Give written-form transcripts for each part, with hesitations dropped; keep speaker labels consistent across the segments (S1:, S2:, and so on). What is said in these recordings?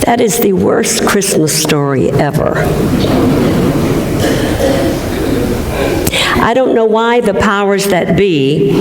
S1: That is the worst Christmas story ever. I don't know why the powers that be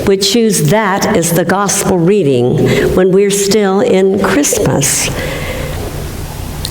S1: would choose that as the gospel reading when we're still in Christmas.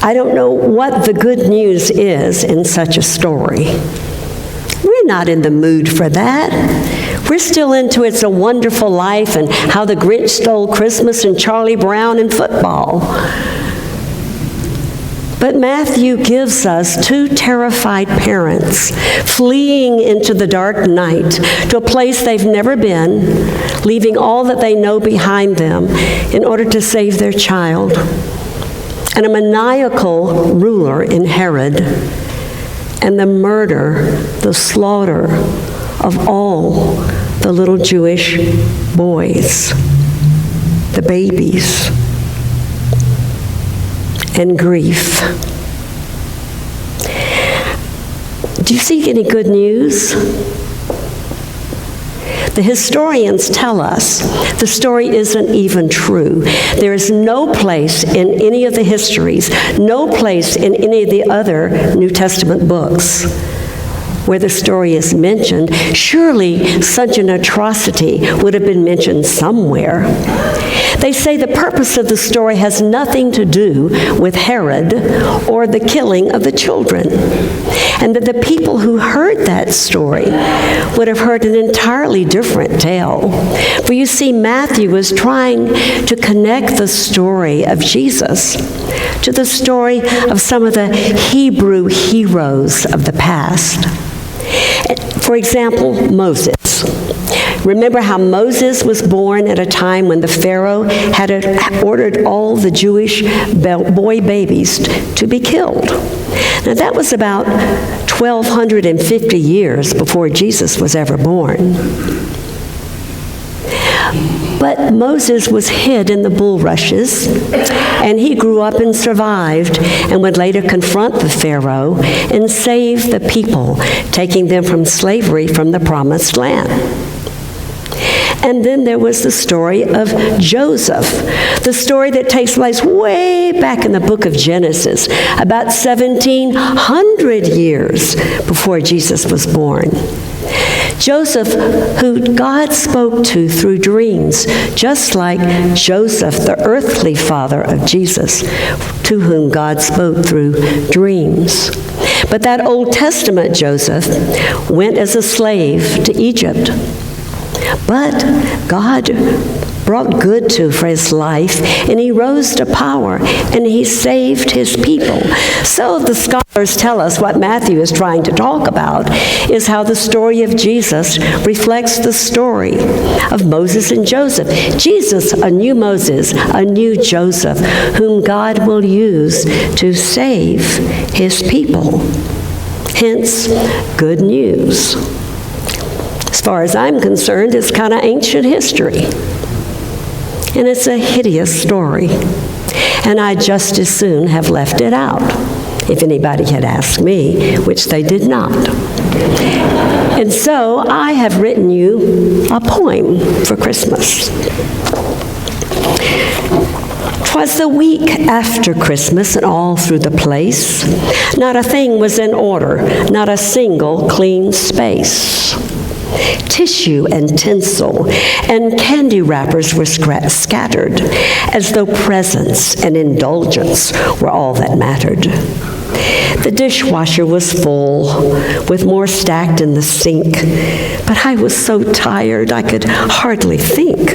S1: I don't know what the good news is in such a story. We're not in the mood for that. We're still into It's a Wonderful Life and How the Grinch Stole Christmas and Charlie Brown and football. But Matthew gives us two terrified parents fleeing into the dark night to a place they've never been, leaving all that they know behind them in order to save their child. And a maniacal ruler in Herod, and the murder, the slaughter of all the little Jewish boys, the babies, and grief. Do you see any good news? The historians tell us the story isn't even true. There is no place in any of the histories, no place in any of the other New Testament books where the story is mentioned. Surely such an atrocity would have been mentioned somewhere. They say the purpose of the story has nothing to do with Herod or the killing of the children, and that the people who heard that story would have heard an entirely different tale. For you see, Matthew is trying to connect the story of Jesus to the story of some of the Hebrew heroes of the past. For example, Moses. Remember how Moses was born at a time when the Pharaoh had ordered all the Jewish boy babies to be killed. Now that was about 1,250 years before Jesus was ever born. But Moses was hid in the bulrushes, and he grew up and survived, and would later confront the Pharaoh and save the people, taking them from slavery from the Promised Land. And then there was the story of Joseph, the story that takes place way back in the book of Genesis, about 1,700 years before Jesus was born. Joseph, who God spoke to through dreams, just like Joseph, the earthly father of Jesus, to whom God spoke through dreams. But that Old Testament Joseph went as a slave to Egypt. But God brought good for his life, and he rose to power, and he saved his people. So the scholars tell us what Matthew is trying to talk about is how the story of Jesus reflects the story of Moses and Joseph. Jesus, a new Moses, a new Joseph, whom God will use to save his people. Hence, good news. As far as I'm concerned, it's kind of ancient history. And it's a hideous story. And I'd just as soon have left it out if anybody had asked me, which they did not. And so I have written you a poem for Christmas. 'Twas the week after Christmas, and all through the place, not a thing was in order, not a single clean space. Tissue and tinsel and candy wrappers were scattered, as though presents and indulgence were all that mattered. The dishwasher was full, with more stacked in the sink, but I was so tired I could hardly think.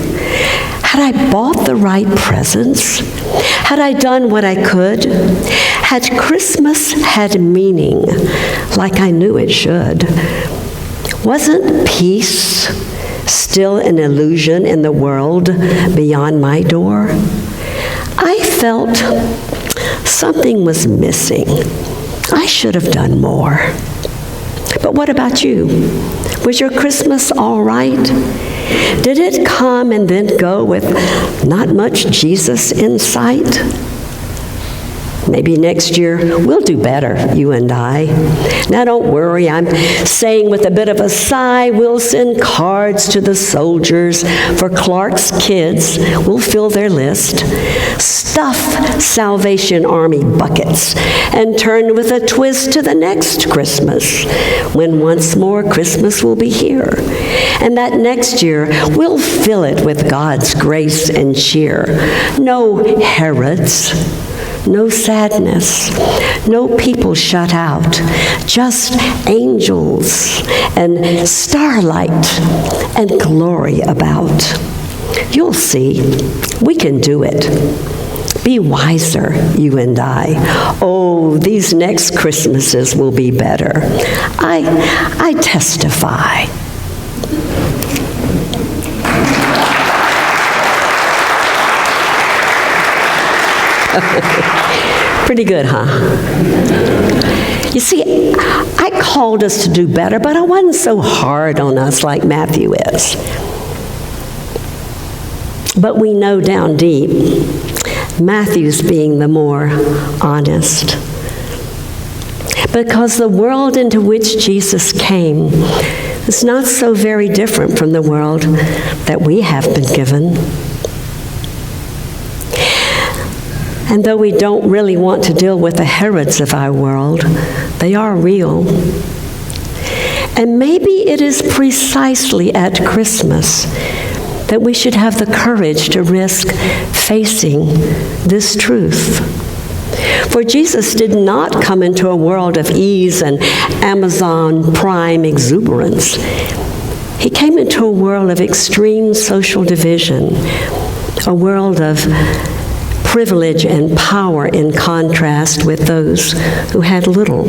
S1: Had I bought the right presents? Had I done what I could? Had Christmas had meaning, like I knew it should? Wasn't peace still an illusion in the world beyond my door? I felt something was missing. I should have done more. But what about you? Was your Christmas all right? Did it come and then go with not much Jesus in sight? Maybe next year we'll do better, you and I. Now don't worry, I'm saying with a bit of a sigh, we'll send cards to the soldiers for Clark's kids. We'll fill their list. stuff Salvation Army buckets, and turn with a twist to the next Christmas, when once more Christmas will be here. And that next year, we'll fill it with God's grace and cheer. No Herods, no sadness, no people shut out, just angels and starlight and glory about. You'll see, we can do it. Be wiser, you and I. Oh, these next Christmases will be better. I testify. Pretty good, huh? You see, I called us to do better, but I wasn't so hard on us like Matthew is. But we know down deep, Matthew's being the more honest. Because the world into which Jesus came is not so very different from the world that we have been given. And though we don't really want to deal with the Herods of our world, they are real. And maybe it is precisely at Christmas that we should have the courage to risk facing this truth. For Jesus did not come into a world of ease and Amazon Prime exuberance. He came into a world of extreme social division, a world of privilege and power in contrast with those who had little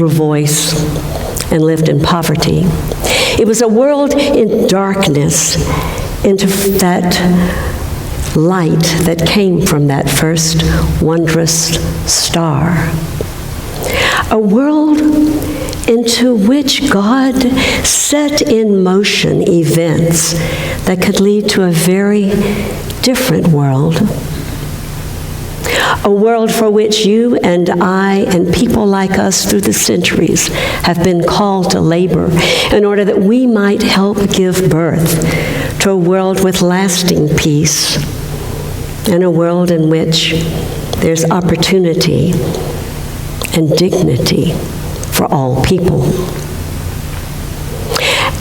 S1: voice and lived in poverty. It was a world in darkness into that light that came from that first wondrous star. A world into which God set in motion events that could lead to a very different world. A world for which you and I and people like us through the centuries have been called to labor in order that we might help give birth to a world with lasting peace and a world in which there's opportunity and dignity for all people.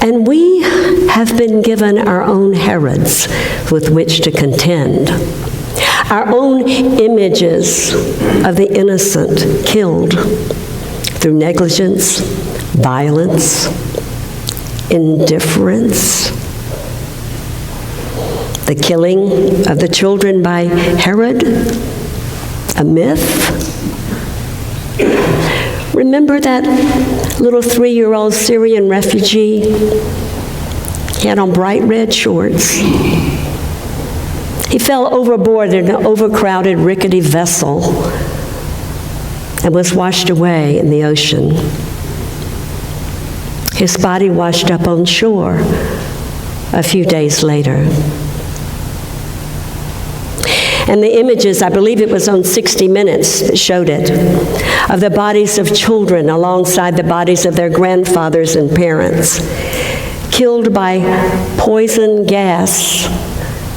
S1: And we have been given our own Herods with which to contend, our own images of the innocent killed through negligence, violence, indifference. The killing of the children by Herod, a myth. Remember that little 3-year-old Syrian refugee? He had on bright red shorts. He fell overboard in an overcrowded, rickety vessel and was washed away in the ocean. His body washed up on shore a few days later. And the images, I believe it was on 60 Minutes that showed it, of the bodies of children alongside the bodies of their grandfathers and parents, killed by poison gas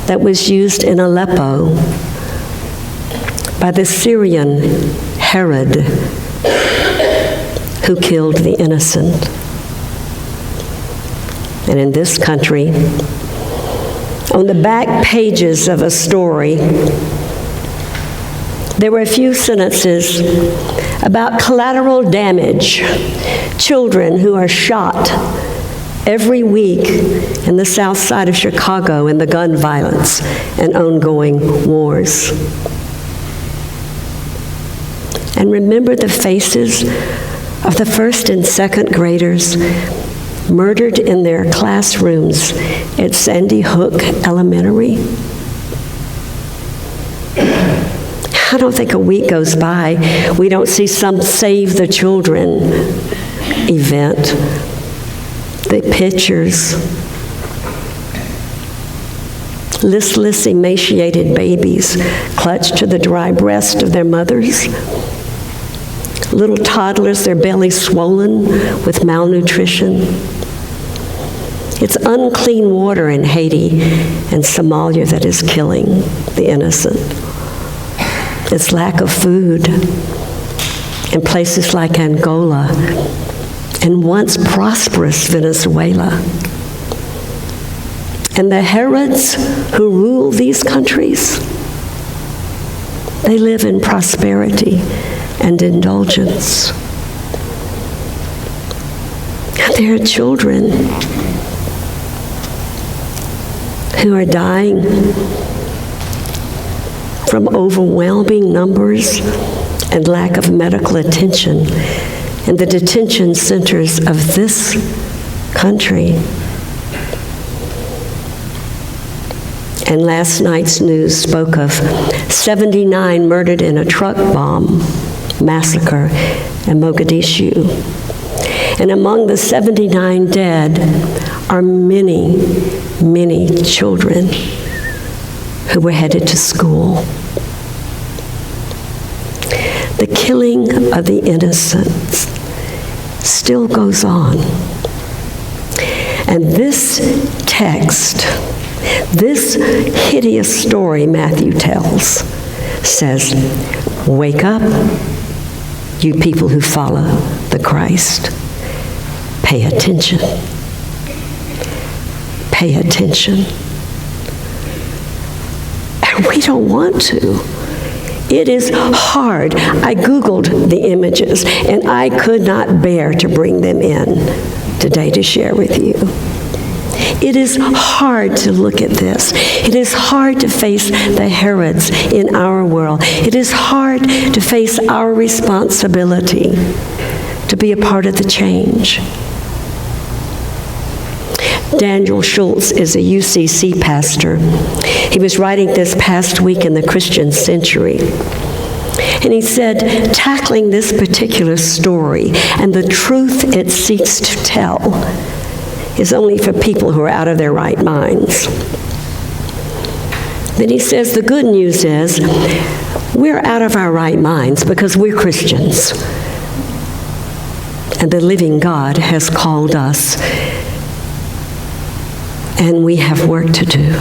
S1: that was used in Aleppo by the Syrian Herod, who killed the innocent. And in this country, on the back pages of a story, there were a few sentences about collateral damage, children who are shot every week in the south side of Chicago in the gun violence and ongoing wars. And remember the faces of the first and second graders murdered in their classrooms at Sandy Hook Elementary. I don't think a week goes by we don't see some Save the Children event. The pictures, listless, emaciated babies clutched to the dry breast of their mothers. Little toddlers, their bellies swollen with malnutrition. It's unclean water in Haiti and Somalia that is killing the innocent. It's lack of food in places like Angola and once prosperous Venezuela. And the Herods who rule these countries, they live in prosperity and indulgence. And there are children who are dying from overwhelming numbers and lack of medical attention in the detention centers of this country. And last night's news spoke of 79 murdered in a truck bomb massacre in Mogadishu. And among the 79 dead are many, many children who were headed to school. The killing of the innocent still goes on. And this text, this hideous story Matthew tells, says, wake up, you people who follow the Christ. Pay attention. Pay attention. And we don't want to. It is hard. I Googled the images, and I could not bear to bring them in today to share with you. It is hard to look at this. It is hard to face the Herods in our world. It is hard to face our responsibility to be a part of the change. Daniel Schultz is a UCC pastor. He was writing this past week in the Christian Century. And he said, tackling this particular story and the truth it seeks to tell is only for people who are out of their right minds. Then he says, the good news is we're out of our right minds because we're Christians. And the living God has called us. And we have work to do.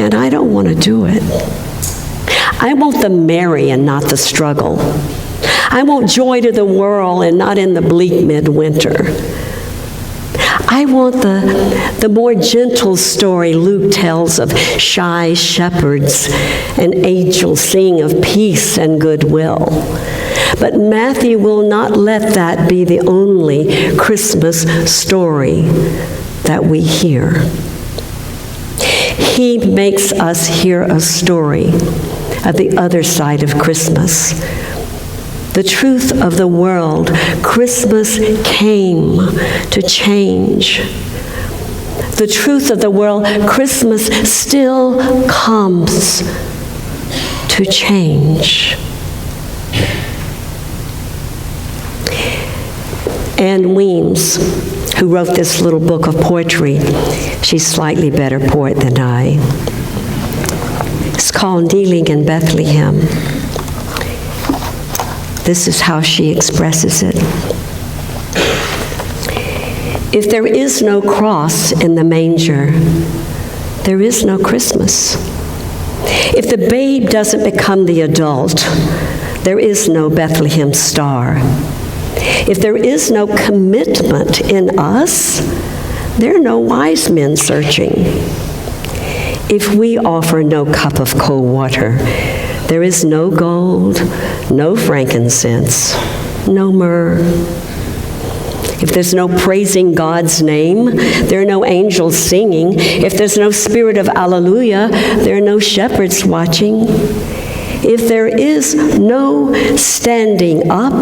S1: And I don't want to do it. I want the merry and not the struggle. I want joy to the world and not in the bleak midwinter. I want the more gentle story Luke tells of shy shepherds and angels singing of peace and goodwill. But Matthew will not let that be the only Christmas story that we hear. He makes us hear a story of the other side of Christmas. The truth of the world. Christmas came to change. The truth of the world. Christmas still comes to change. Anne Weems, who wrote this little book of poetry, she's a slightly better poet than I. It's called Kneeling in Bethlehem. This is how she expresses it. If there is no cross in the manger, there is no Christmas. If the babe doesn't become the adult, there is no Bethlehem star. If there is no commitment in us, there are no wise men searching. If we offer no cup of cold water, there is no gold, no frankincense, no myrrh. If there's no praising God's name, there are no angels singing. If there's no spirit of alleluia, there are no shepherds watching. If there is no standing up,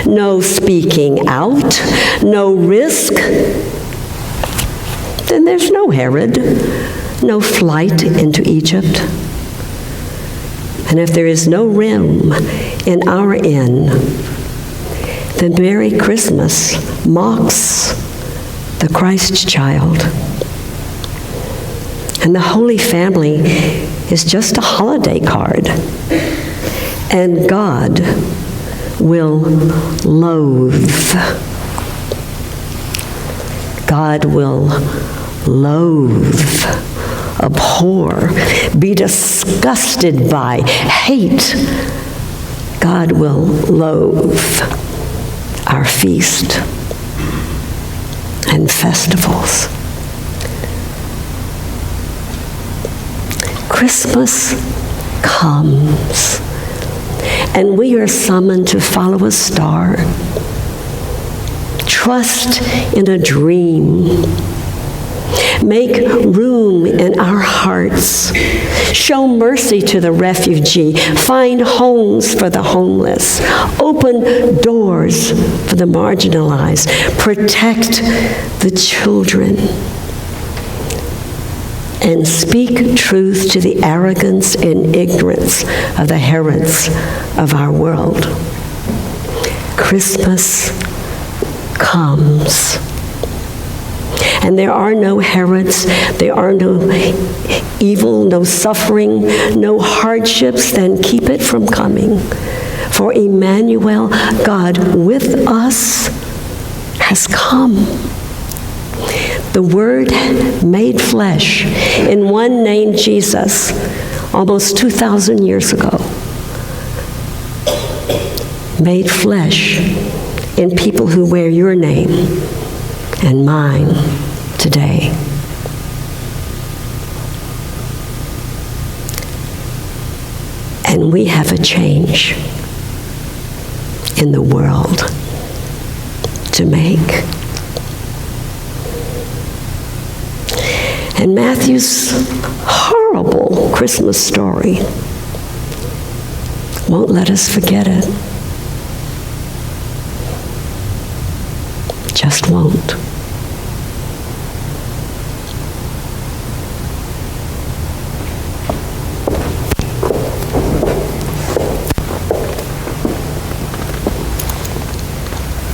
S1: no speaking out, no risk, then there's no Herod, no flight into Egypt. And if there is no room in our inn, then Merry Christmas mocks the Christ child. And the Holy Family is just a holiday card. And God will loathe God will loathe, abhor, be disgusted by, hate. God will loathe our feast and festivals. Christmas comes, and we are summoned to follow a star, trust in a dream, make room in our hearts, show mercy to the refugee, find homes for the homeless, open doors for the marginalized, protect the children, and speak truth to the arrogance and ignorance of the Herods of our world. Christmas comes. And there are no Herods, there are no evil, no suffering, no hardships, then keep it from coming. For Emmanuel, God with us, has come. The Word made flesh in one named Jesus almost 2,000 years ago. Made flesh in people who wear your name and mine today. And we have a change in the world to make. And Matthew's horrible Christmas story won't let us forget it. Just won't.